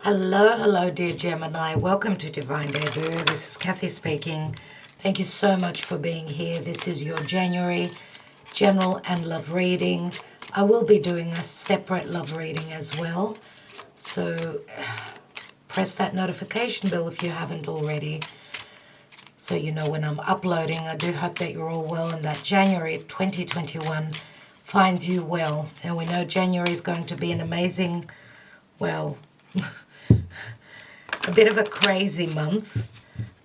Hello, dear Gemini. Welcome to Divine Debut. This is Kathy speaking. Thank you so much for being here. This is your January general and love reading. I will be doing a separate love reading as well. So press that notification bell if you haven't already, so you know when I'm uploading. I do hope that you're all well and that January 2021 finds you well. And we know January is going to be an amazing, well, a bit of a crazy month.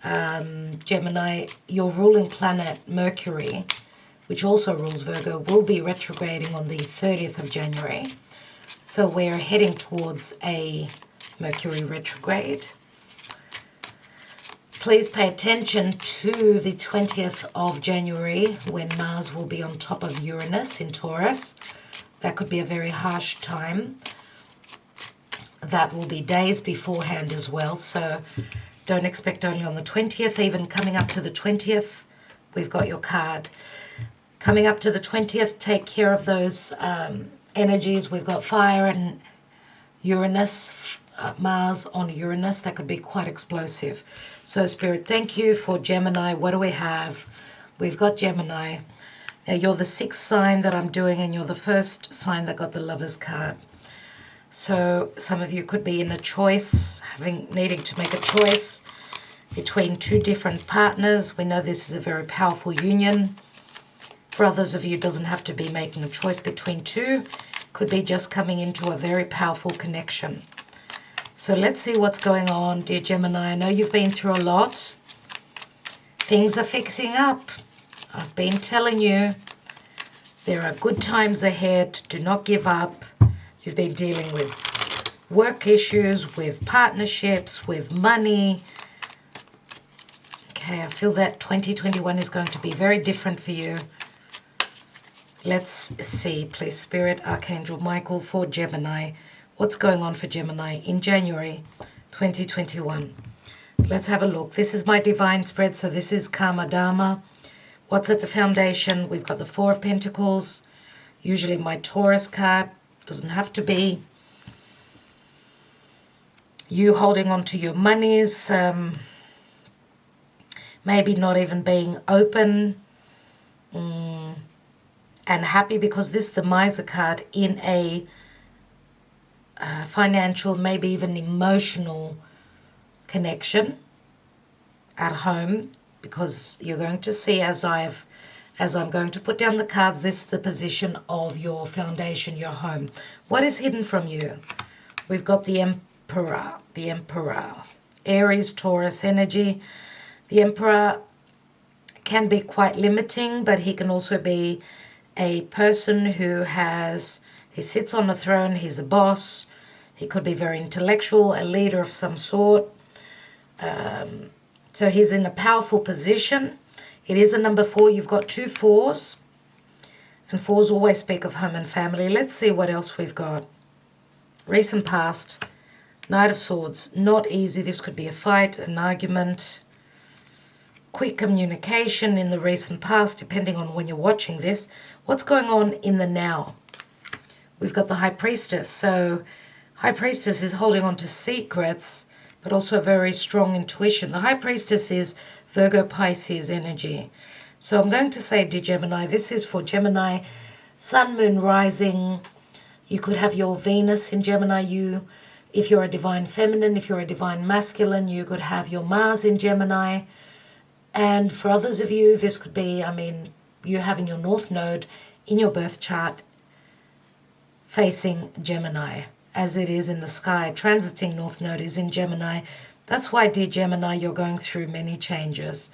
Gemini, your ruling planet Mercury, which also rules Virgo, will be retrograding on the 30th of January. So we're heading towards a Mercury retrograde. Please pay attention to the 20th of January when Mars will be on top of Uranus in Taurus. That could be a very harsh time. That will be days beforehand as well, so don't expect only on the 20th. Even coming up to the 20th, we've got your card. Coming up to the 20th, take care of those energies. We've got fire and Uranus, Mars on Uranus. That could be quite explosive. So Spirit, thank you for Gemini. What do we have? We've got Gemini. Now you're the 6th sign that I'm doing, and you're the first sign that got the Lover's card. So some of you could be in a choice, needing to make a choice between two different partners. We know this is a very powerful union. For others of you, it doesn't have to be making a choice between two. Could be just coming into a very powerful connection. So let's see what's going on, dear Gemini. I know you've been through a lot. Things are fixing up. I've been telling you, there are good times ahead. Do not give up. You've been dealing with work issues, with partnerships, with money. Okay, I feel that 2021 is going to be very different for you. Let's see, please, Spirit, Archangel Michael, for Gemini. What's going on for Gemini in January 2021? Let's have a look. This is my divine spread, so this is Karma Dharma. What's at the foundation? We've got the Four of Pentacles, usually my Taurus card. Doesn't have to be. You holding on to your monies, maybe not even being open and happy, because this is the Miser card in a financial, maybe even emotional connection at home, because you're going to see as I'm going to put down the cards, this is the position of your foundation, your home. What is hidden from you? We've got the Emperor, Aries, Taurus energy. The Emperor can be quite limiting, but he can also be a person who he sits on a throne, he's a boss. He could be very intellectual, a leader of some sort. So he's in a powerful position. It is a number 4. You've got 2 4s. And 4s always speak of home and family. Let's see what else we've got. Recent past. Knight of Swords. Not easy. This could be a fight, an argument. Quick communication in the recent past, depending on when you're watching this. What's going on in the now? We've got the High Priestess. So High Priestess is holding on to secrets, but also very strong intuition. The High Priestess is Virgo Pisces energy. So I'm going to say, dear Gemini, this is for Gemini, Sun, Moon, Rising. You could have your Venus in Gemini. If you're a divine feminine, if you're a divine masculine, you could have your Mars in Gemini. And for others of you, this could be, you having your North Node in your birth chart facing Gemini, as it is in the sky. Transiting North Node is in Gemini. That's why, dear Gemini, you're going through many changes.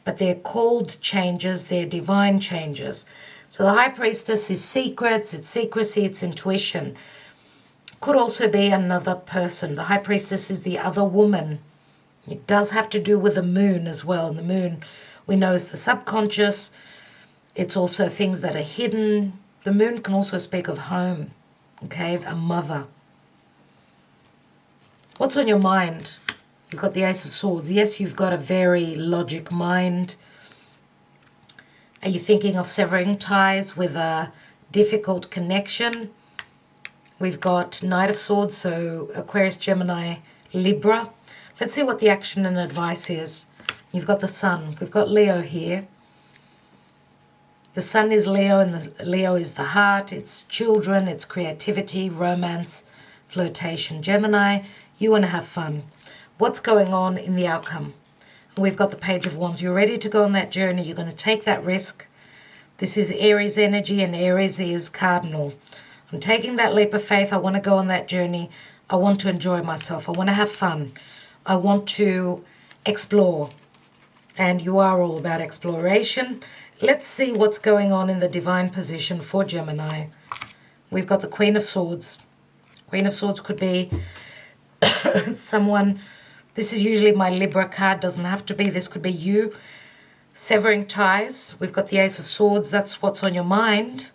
But they're called changes, they're divine changes. So the High Priestess is secrets, it's secrecy, it's intuition. Could also be another person. The High Priestess is the other woman. It does have to do with the moon as well. And the moon, we know, is the subconscious. It's also things that are hidden. The moon can also speak of home, okay, a mother. What's on your mind? You've got the Ace of Swords. Yes, you've got a very logic mind. Are you thinking of severing ties with a difficult connection? We've got Knight of Swords, so Aquarius, Gemini, Libra. Let's see what the action and advice is. You've got the Sun. We've got Leo here. The Sun is Leo, and the Leo is the heart. It's children, it's creativity, romance, flirtation. Gemini, you want to have fun. What's going on in the outcome? We've got the Page of Wands. You're ready to go on that journey. You're going to take that risk. This is Aries energy, and Aries is cardinal. I'm taking that leap of faith. I want to go on that journey. I want to enjoy myself. I want to have fun. I want to explore. And you are all about exploration. Let's see what's going on in the divine position for Gemini. We've got the Queen of Swords. Queen of Swords could be someone. This is usually my Libra card. Doesn't have to be. This could be you. Severing ties. We've got the Ace of Swords. That's what's on your mind.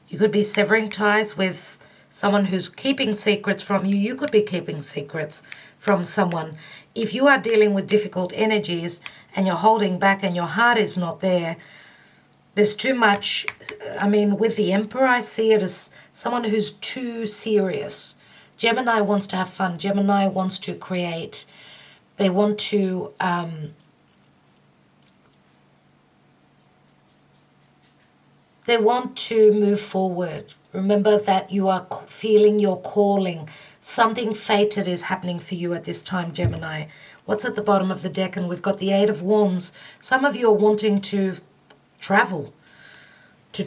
You could be severing ties with someone who's keeping secrets from you. You could be keeping secrets from someone. If you are dealing with difficult energies and you're holding back and your heart is not there, there's too much. I mean, with the Emperor, I see it as someone who's too serious. Gemini wants to have fun. Gemini wants to create. They want to move forward. Remember that you are feeling your calling. Something fated is happening for you at this time, Gemini. What's at the bottom of the deck? And we've got the Eight of Wands. Some of you are wanting to travel,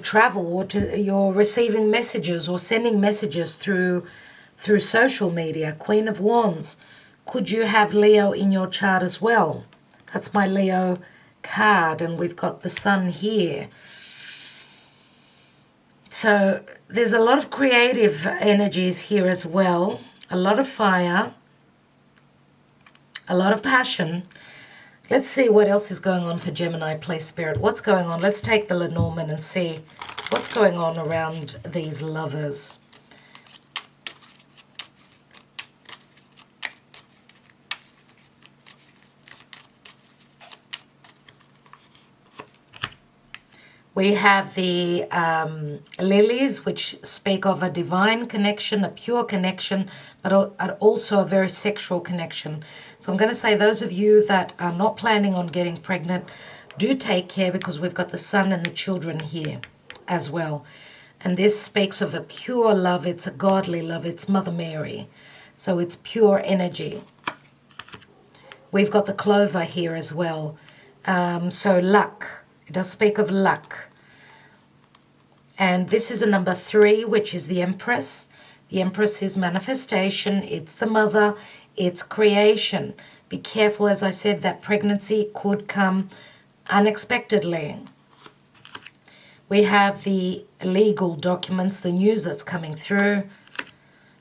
or you're receiving messages or sending messages through social media. Queen of Wands. Could you have Leo in your chart as well? That's my Leo card, and we've got the Sun here. So there's a lot of creative energies here as well. A lot of fire. A lot of passion. Let's see what else is going on for Gemini, please, Spirit. What's going on? Let's take the Lenormand and see what's going on around these lovers. We have the lilies, which speak of a divine connection, a pure connection, but also a very sexual connection. So I'm going to say those of you that are not planning on getting pregnant, do take care, because we've got the Sun and the children here as well. And this speaks of a pure love. It's a godly love. It's Mother Mary. So it's pure energy. We've got the Clover here as well. So luck. It does speak of luck. And this is a number 3, which is the Empress. The Empress is manifestation. It's the mother. It's creation. Be careful, as I said, that pregnancy could come unexpectedly. We have the legal documents, the news that's coming through.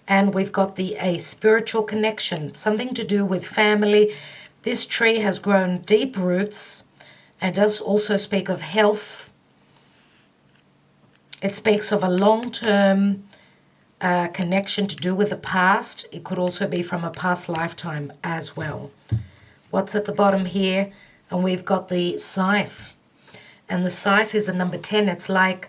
And we've got a spiritual connection, something to do with family. This tree has grown deep roots. It does also speak of health. It speaks of a long-term connection to do with the past. It could also be from a past lifetime as well. What's at the bottom here? And we've got the Scythe. And the Scythe is a number 10. It's like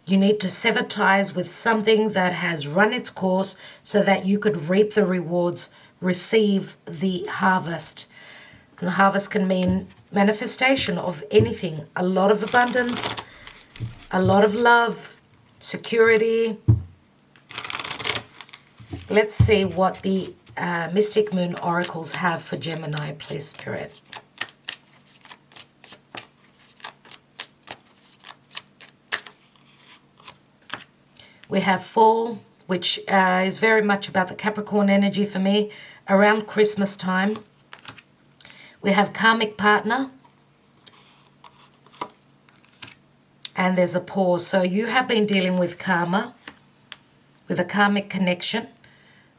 you need to sever ties with something that has run its course so that you could reap the rewards, receive the harvest. And the harvest can mean manifestation of anything. A lot of abundance, a lot of love, security. Let's see what the Mystic Moon Oracles have for Gemini, please, Spirit. We have Fall, which is very much about the Capricorn energy for me, around Christmas time. We have Karmic Partner. And there's a pause. So you have been dealing with karma, with a karmic connection.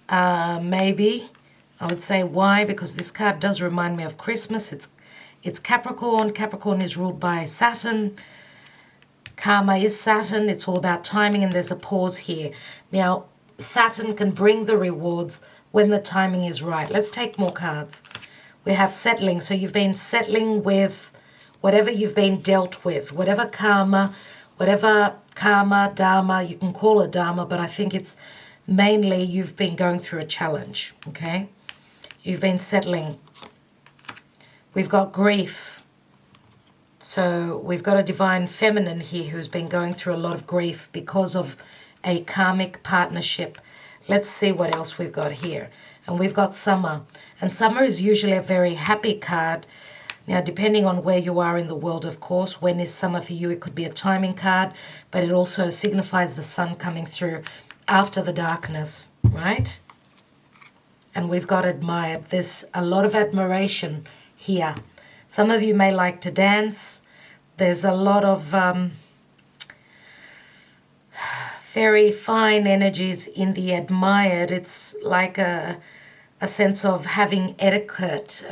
Maybe, I would say why, because this card does remind me of Christmas. It's Capricorn. Capricorn is ruled by Saturn. Karma is Saturn. It's all about timing, and there's a pause here. Now, Saturn can bring the rewards when the timing is right. Let's take more cards. We have settling. So you've been settling with whatever you've been dealt with, whatever karma, whatever karma, dharma, you can call it dharma, but I think it's mainly you've been going through a challenge, okay? You've been settling. We've got grief. So we've got a divine feminine here who's been going through a lot of grief because of a karmic partnership. Let's see what else we've got here. And we've got summer. And summer is usually a very happy card. Now, depending on where you are in the world, of course, when is summer for you, it could be a timing card, but it also signifies the sun coming through after the darkness, right? And we've got admired. There's a lot of admiration here. Some of you may like to dance. There's a lot of very fine energies in the admired. It's like a sense of having etiquette,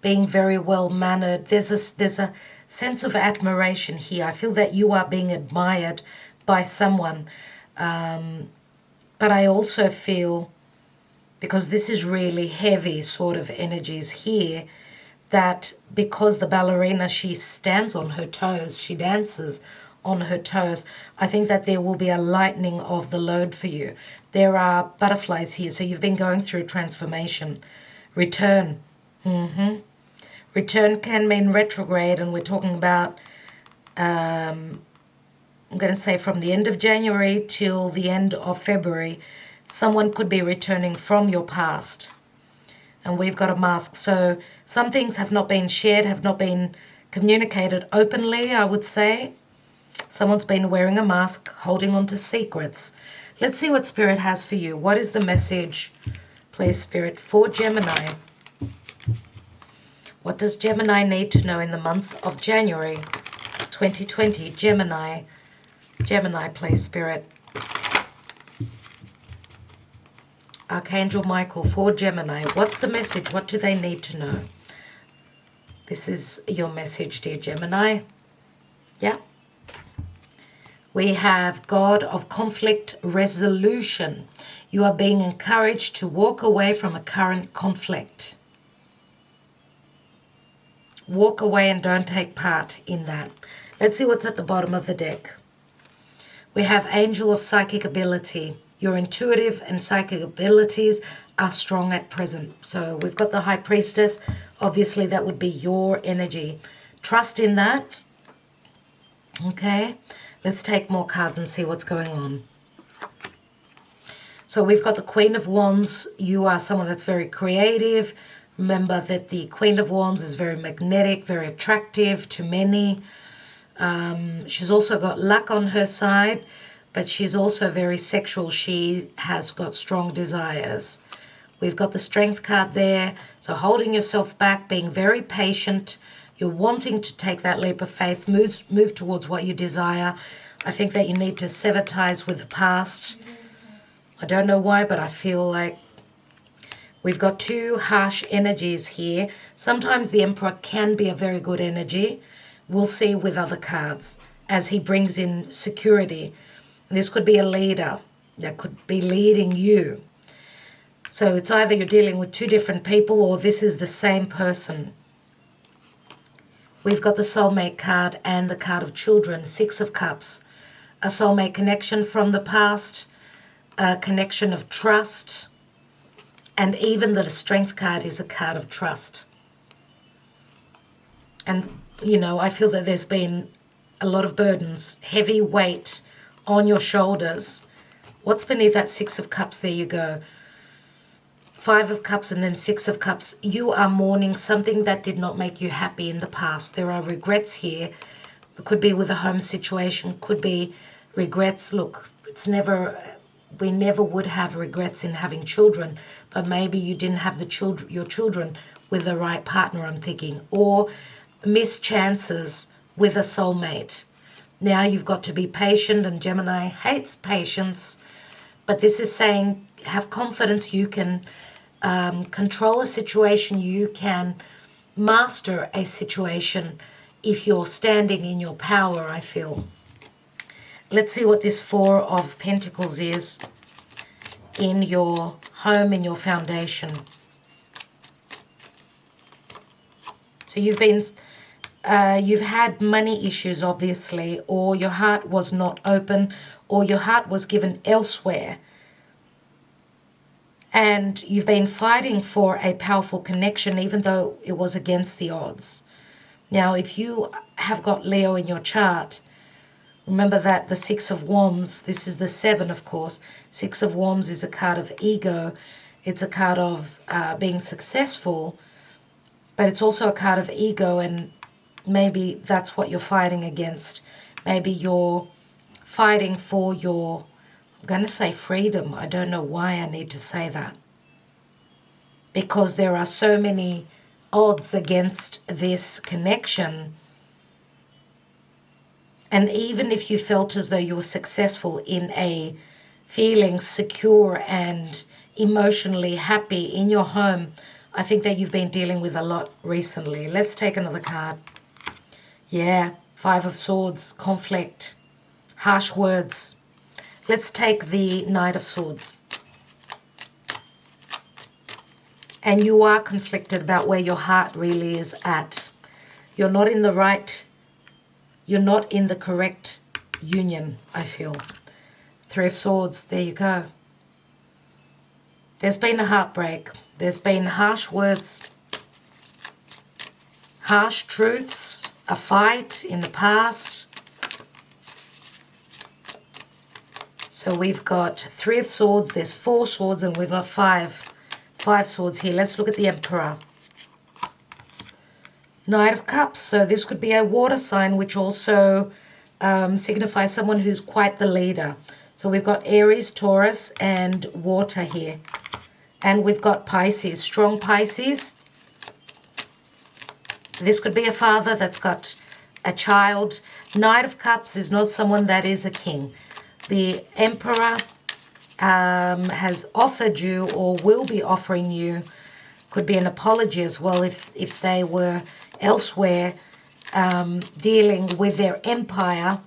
being very well mannered. There's a sense of admiration here. I feel that you are being admired by someone. But I also feel, because this is really heavy sort of energies here, that because the ballerina, she stands on her toes, she dances on her toes, I think that there will be a lightening of the load for you. There are butterflies here, so you've been going through transformation. Return. Return can mean retrograde, and we're talking about, I'm going to say from the end of January till the end of February, someone could be returning from your past. And we've got a mask. So some things have not been shared, have not been communicated openly, I would say. Someone's been wearing a mask, holding on to secrets. Let's see what Spirit has for you. What is the message, please, Spirit, for Gemini? What does Gemini need to know in the month of January 2020? Gemini, please, Spirit. Archangel Michael for Gemini. What's the message? What do they need to know? This is your message, dear Gemini. Yeah. We have God of conflict resolution. You are being encouraged to walk away from a current conflict. Walk away and don't take part in that. Let's see what's at the bottom of the deck. We have Angel of Psychic Ability. Your intuitive and psychic abilities are strong at present. So we've got the High Priestess. Obviously, that would be your energy. Trust in that. Okay. Let's take more cards and see what's going on. So we've got the Queen of Wands. You are someone that's very creative. Remember that the Queen of Wands is very magnetic, very attractive to many. She's also got luck on her side, but she's also very sexual. She has got strong desires. We've got the Strength card there. So holding yourself back, being very patient. You're wanting to take that leap of faith, move towards what you desire. I think that you need to sever ties with the past. I don't know why, but I feel like we've got two harsh energies here. Sometimes the Emperor can be a very good energy. We'll see with other cards as he brings in security. This could be a leader that could be leading you. So it's either you're dealing with two different people or this is the same person. We've got the Soulmate card and the card of children, Six of Cups. A soulmate connection from the past, a connection of trust, and even the Strength card is a card of trust. And, you know, I feel that there's been a lot of burdens, heavy weight on your shoulders. What's beneath that Six of Cups? There you go. Five of Cups and then Six of Cups. You are mourning something that did not make you happy in the past. There are regrets here. It could be with a home situation, could be regrets. Look, we never would have regrets in having children, but maybe you didn't have your children with the right partner, I'm thinking, or missed chances with a soulmate. Now you've got to be patient, and Gemini hates patience, but this is saying have confidence. You can control a situation, you can master a situation if you're standing in your power, I feel. Let's see what this Four of Pentacles is in your home, in your foundation. So you've been you've had money issues, obviously, or your heart was not open, or your heart was given elsewhere. And you've been fighting for a powerful connection, even though it was against the odds. Now, if you have got Leo in your chart, remember that the Six of Wands, this is the 7, of course. Six of Wands is a card of ego. It's a card of being successful, but it's also a card of ego, and maybe that's what you're fighting against. Maybe you're fighting for your, I'm going to say freedom. I don't know why I need to say that. Because there are so many odds against this connection. And even if you felt as though you were successful in a feeling secure and emotionally happy in your home, I think that you've been dealing with a lot recently. Let's take another card. Yeah, Five of Swords, conflict, harsh words. Let's take the Knight of Swords. And you are conflicted about where your heart really is at. You're not in the right, you're not in the correct union, I feel. Three of Swords, there you go. There's been a heartbreak. There's been harsh words, harsh truths, a fight in the past. So we've got Three of Swords, there's 4 swords, and we've got 5 swords here. Let's look at the Emperor. Knight of Cups. So this could be a water sign, which also signifies someone who's quite the leader. So we've got Aries, Taurus, and water here. And we've got Pisces, strong Pisces. This could be a father that's got a child. Knight of Cups is not someone that is a king. The Emperor has offered you, or will be offering you, could be an apology as well if they were elsewhere dealing with their empire.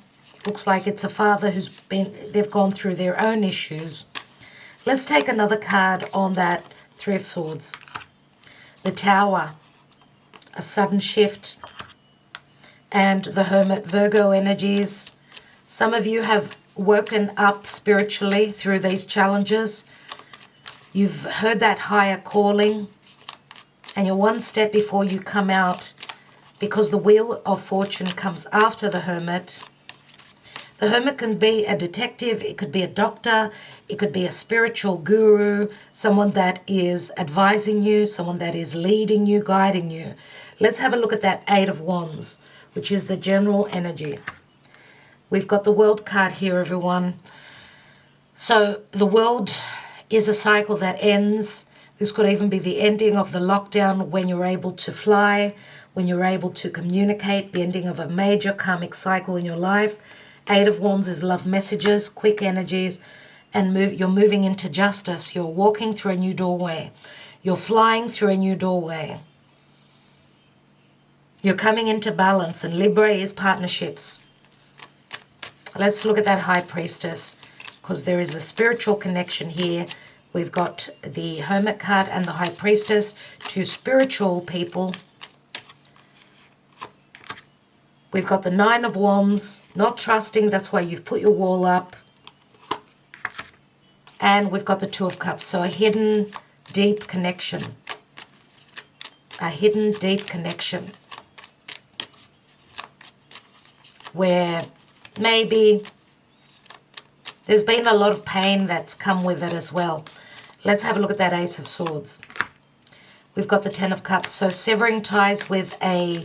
Looks like it's a father they've gone through their own issues. Let's take another card on that Three of Swords. The Tower, a sudden shift, and the Hermit, Virgo energies. Some of you have woken up spiritually through these challenges. You've heard that higher calling, and you're one step before you come out, because the Wheel of Fortune comes after the Hermit. The Hermit can be a detective, it could be a doctor, it could be a spiritual guru, someone that is advising you, someone that is leading you, guiding you. Let's have a look at that Eight of Wands, which is the general energy. We've got the World card here, everyone. So the world is a cycle that ends. This could even be the ending of the lockdown, when you're able to fly, when you're able to communicate, the ending of a major karmic cycle in your life. Eight of Wands is love messages, quick energies, and you're moving into justice. You're walking through a new doorway. You're flying through a new doorway. You're coming into balance, and Libra is partnerships. Let's look at that High Priestess, because there is a spiritual connection here. We've got the Hermit card and the High Priestess, 2 spiritual people. We've got the Nine of Wands, not trusting, that's why you've put your wall up. And we've got the Two of Cups, so a hidden, deep connection. A hidden, deep connection. Where maybe there's been a lot of pain that's come with it as well. Let's have a look at that Ace of Swords. We've got the Ten of Cups. So severing ties with a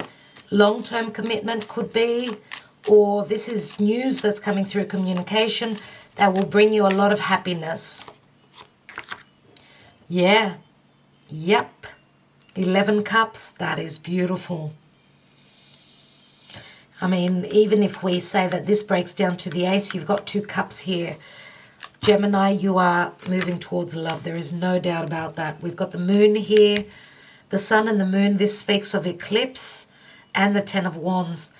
long-term commitment could be, or this is news that's coming through communication that will bring you a lot of happiness. Yeah. Yep. 11 Cups. That is beautiful. I mean, even if we say that this breaks down to the Ace, you've got 2 cups here. Gemini, you are moving towards love. There is no doubt about that. We've got the Moon here, the Sun and the Moon. This speaks of eclipse, and the Ten of Wands.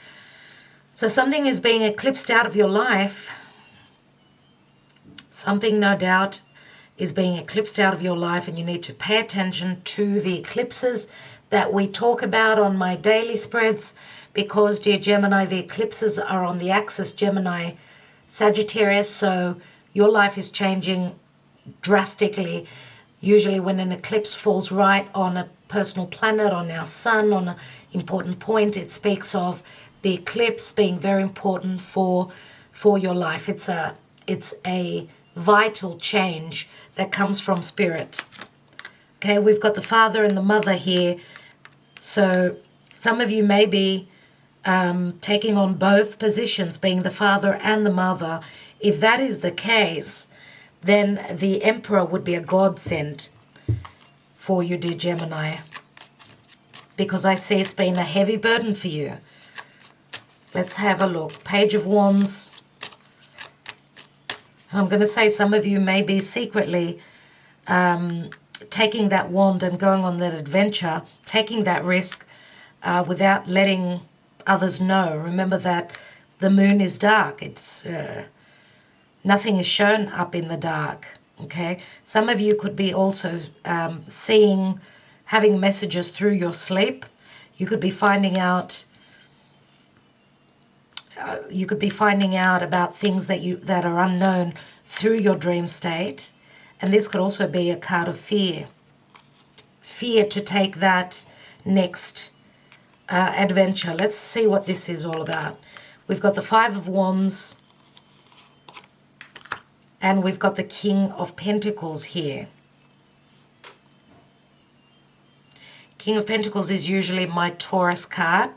So something is being eclipsed out of your life. Something, no doubt, is being eclipsed out of your life, and you need to pay attention to the eclipses that we talk about on my daily spreads, because, dear Gemini, the eclipses are on the axis Gemini, Sagittarius, so your life is changing drastically. Usually when an eclipse falls right on a personal planet, on our sun, on an important point, it speaks of the eclipse being very important for your life. It's a vital change that comes from spirit. Okay, we've got the father and the mother here. So some of you may be taking on both positions, being the father and the mother. If that is the case, then the Emperor would be a godsend for you, dear Gemini, because I see it's been a heavy burden for you. Let's have a look. Page of Wands. And I'm going to say some of you may be secretly taking that wand and going on that adventure, taking that risk without letting others know. Remember that the moon is dark. It's nothing is shown up in the dark. Okay, some of you could be also having messages through your sleep. You could be finding out. You could be finding out about things that are unknown through your dream state, and this could also be a card of fear. Fear to take that next adventure. Let's see what this is all about. We've got the Five of Wands, and we've got the King of Pentacles here. King of Pentacles is usually my Taurus card.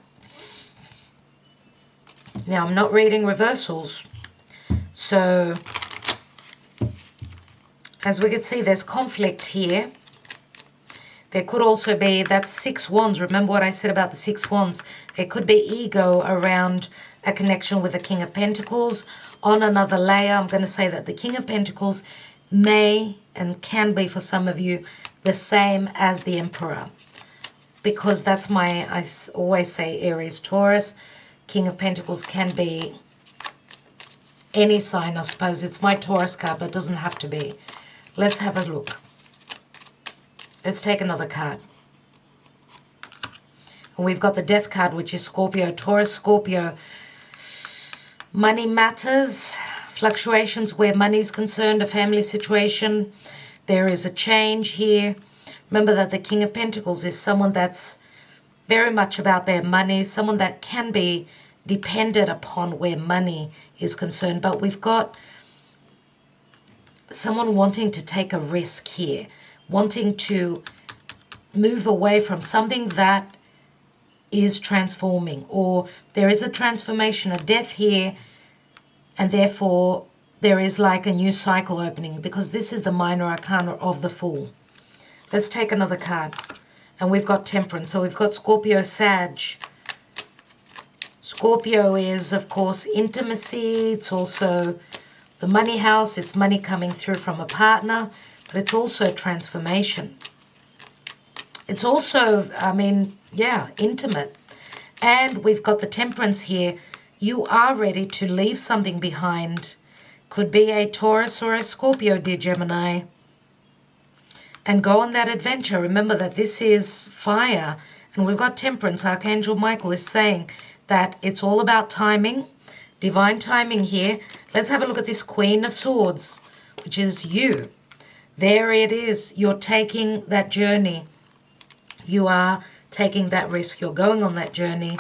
Now, I'm not reading reversals, so as we can see, there's conflict here. There could also be that Six Wands. Remember what I said about the Six Wands? There could be ego around a connection with the King of Pentacles. On another layer, I'm going to say that the King of Pentacles may and can be for some of you the same as the Emperor, because that's I always say Aries, Taurus. King of Pentacles can be any sign, I suppose. It's my Taurus card, but it doesn't have to be. Let's have a look. Let's take another card. And we've got the Death card, which is Scorpio. Taurus, Scorpio. Money matters. Fluctuations where money is concerned, a family situation. There is a change here. Remember that the King of Pentacles is someone that's very much about their money, someone that can be dependent upon where money is concerned. But we've got someone wanting to take a risk here, wanting to move away from something that is transforming, or there is a transformation, a death here, and therefore there is like a new cycle opening, because this is the minor arcana of the Fool. Let's take another card. And we've got Temperance. So we've got Scorpio, Sag. Scorpio is, of course, intimacy. It's also the money house. It's money coming through from a partner. But it's also transformation. It's also, intimate. And we've got the Temperance here. You are ready to leave something behind. Could be a Taurus or a Scorpio, dear Gemini. And go on that adventure. Remember that this is fire. And we've got Temperance. Archangel Michael is saying that it's all about timing. Divine timing here. Let's have a look at this Queen of Swords, which is you. There it is. You're taking that journey. You are taking that risk. You're going on that journey.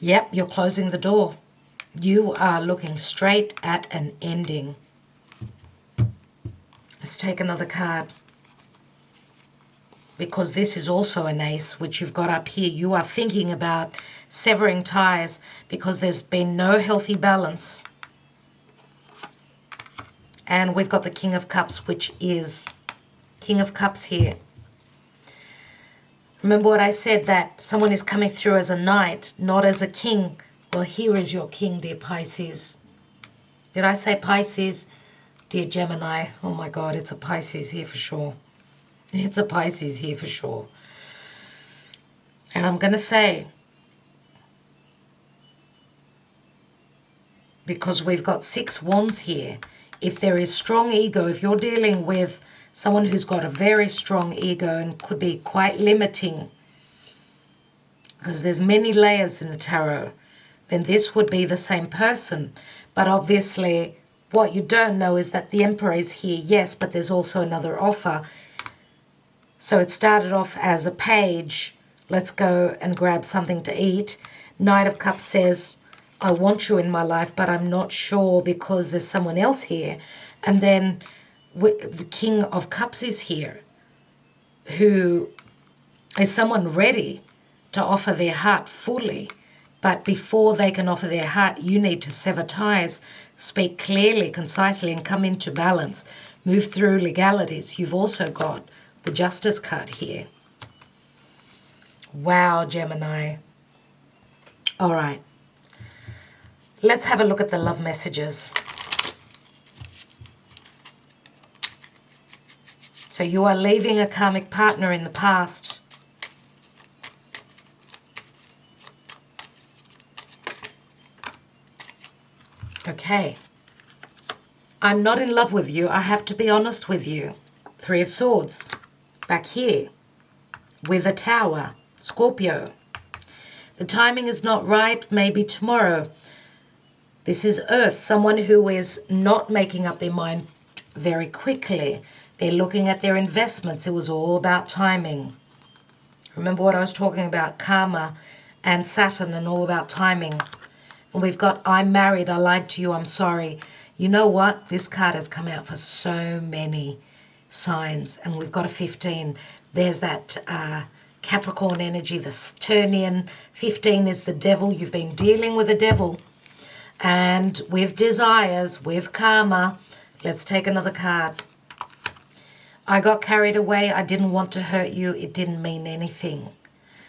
Yep, you're closing the door. You are looking straight at an ending. Let's take another card. Because this is also an ace, which you've got up here. You are thinking about severing ties because there's been no healthy balance. And we've got the King of Cups, which is King of Cups here. Remember what I said, that someone is coming through as a knight, not as a king. Well, here is your king, dear Pisces. Did I say Pisces? Dear Gemini. Oh my God, it's a Pisces here for sure. It's a Pisces here for sure. And I'm going to say, because we've got 6 wands here, if there is strong ego, if you're dealing with someone who's got a very strong ego and could be quite limiting because there's many layers in the tarot, then this would be the same person. But obviously, what you don't know is that the Emperor is here, yes, but there's also another offer. So it started off as a page, let's go and grab something to eat. Knight of Cups says, I want you in my life, but I'm not sure because there's someone else here. And then the King of Cups is here, who is someone ready to offer their heart fully. But before they can offer their heart, you need to sever ties, speak clearly, concisely, and come into balance. Move through legalities. You've also got the Justice card here. Wow, Gemini. All right. Let's have a look at the love messages. So you are leaving a karmic partner in the past. Okay. I'm not in love with you. I have to be honest with you. 3 of Swords. Back here. With a Tower. Scorpio. The timing is not right. Maybe tomorrow. This is Earth. Someone who is not making up their mind very quickly. They're looking at their investments. It was all about timing. Remember what I was talking about? Karma and Saturn and all about timing. And we've got, I'm married, I lied to you, I'm sorry. You know what? This card has come out for so many signs. And we've got a 15. There's that Capricorn energy, the Saturnian. 15 is the devil. You've been dealing with a devil. And with desires, with karma. Let's take another card. I got carried away. I didn't want to hurt you. It didn't mean anything.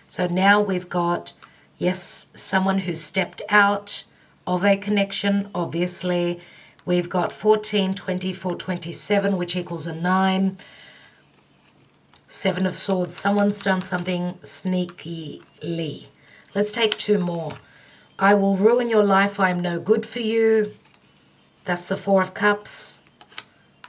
So now we've got, yes, someone who stepped out of a connection, obviously. We've got 14, 24, 27, which equals a 9. 7 of Swords. Someone's done something sneakily. Let's take 2 more. I will ruin your life. I am no good for you. That's the 4 of Cups.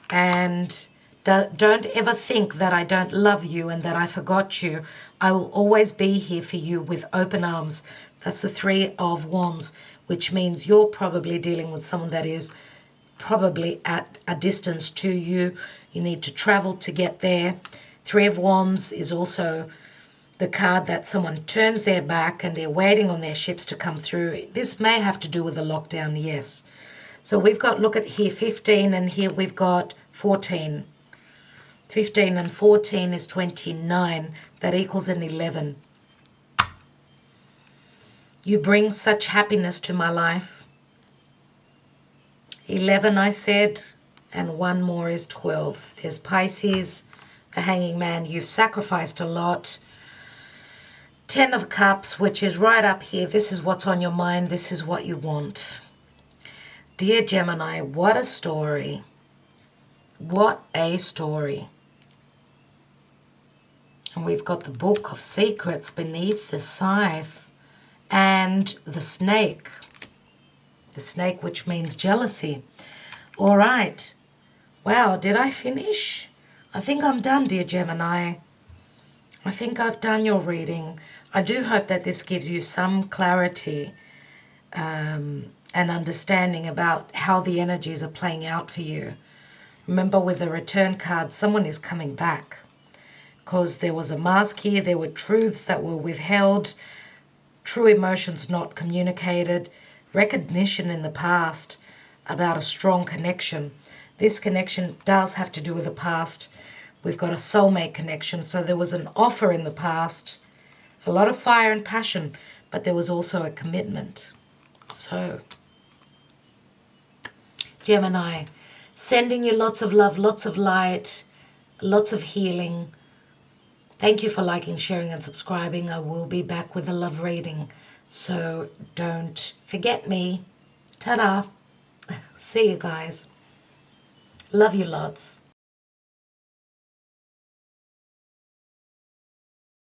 And don't ever think that I don't love you and that I forgot you. I will always be here for you with open arms. That's the 3 of Wands, which means you're probably dealing with someone that is probably at a distance to you. You need to travel to get there. 3 of Wands is also the card that someone turns their back and they're waiting on their ships to come through. This may have to do with the lockdown, yes. So we've got, look at here, 15, and here we've got 14. 15 and 14 is 29. That equals an 11. You bring such happiness to my life. 11, I said, and 1 more is 12. There's Pisces, the Hanging Man. You've sacrificed a lot. 10 of Cups, which is right up here. This is what's on your mind. This is what you want. Dear Gemini, what a story. What a story. And we've got the Book of Secrets beneath the scythe and the snake. The snake, which means jealousy. All right. Wow, did I finish? I think I'm done, dear Gemini. I think I've done your reading. I do hope that this gives you some clarity and understanding about how the energies are playing out for you. Remember, with the return card, someone is coming back. Because there was a mask here, there were truths that were withheld, true emotions not communicated, recognition in the past about a strong connection. This connection does have to do with the past. We've got a soulmate connection, so there was an offer in the past, a lot of fire and passion, but there was also a commitment. So, Gemini, sending you lots of love, lots of light, lots of healing. Thank you for liking, sharing, and subscribing. I will be back with a love reading, so don't forget me. Ta-da! See you guys. Love you lots.